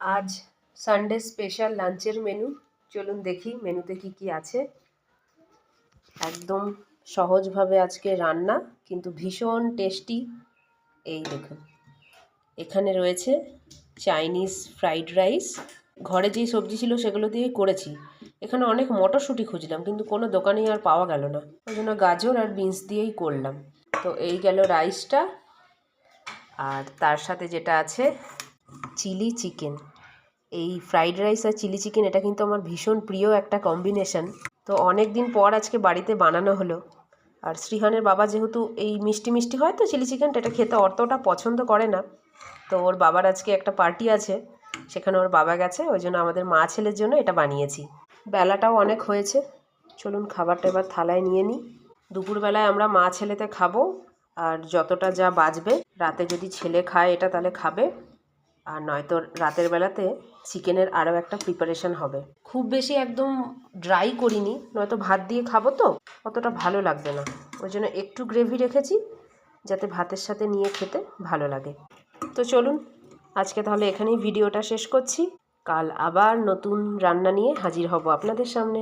আজ Sunday special লাঞ্চের menu. চলুন দেখি মেনুতে কি কি আছে। একদম সহজভাবে আজকে রান্না, কিন্তু ভীষণ টেস্টি। এই দেখুন, এখানে রয়েছে চাইনিজ ফ্রাইড রাইস। ঘরে যেই সবজি ছিল সেগুলো দিয়েই করেছি। এখানে অনেক মটরশুঁটি খুঁজলাম, কিন্তু কোনো দোকানেই আর পাওয়া গেল না, ওই জন্য গাজর আর বিনস দিয়েই করলাম। তো এই গেল রাইসটা। আর তার সাথে যেটা আছে চিলি চিকেন। এই ফ্রাইড রাইস আর চিলি চিকেন এটা কিন্তু আমার ভীষণ প্রিয় একটা কম্বিনেশন। তো অনেক দিন পর আজকে বাড়িতে বানানো হলো। আর শ্রীহানের বাবা যেহেতু এই মিষ্টি মিষ্টি হয়, তো চিলি চিকেনটা এটা খেতে অতটা পছন্দ করে না। তো ওর বাবার আজকে একটা পার্টি আছে, সেখানে ওর বাবা গেছে, ওই জন্য আমাদের মা ছেলের জন্য এটা বানিয়েছি। বেলাটাও অনেক হয়েছে, চলুন খাবারটা এবার থালায় নিয়ে নিই। দুপুরবেলায় আমরা মা ছেলেতে খাবো, আর যতটা যা বাঁচবে রাতে যদি ছেলে খায় এটা তাহলে খাবে, আর নয়তো রাতের বেলাতে চিকেনের আরও একটা প্রিপারেশন হবে। খুব বেশি একদম ড্রাই করিনি, নয়তো ভাত দিয়ে খাবো তো অতটা ভালো লাগবে না, ওই জন্য একটু গ্রেভি রেখেছি যাতে ভাতের সাথে নিয়ে খেতে ভালো লাগে। তো চলুন আজকে তাহলে এখানেই ভিডিওটা শেষ করছি। কাল আবার নতুন রান্না নিয়ে হাজির হব আপনাদের সামনে।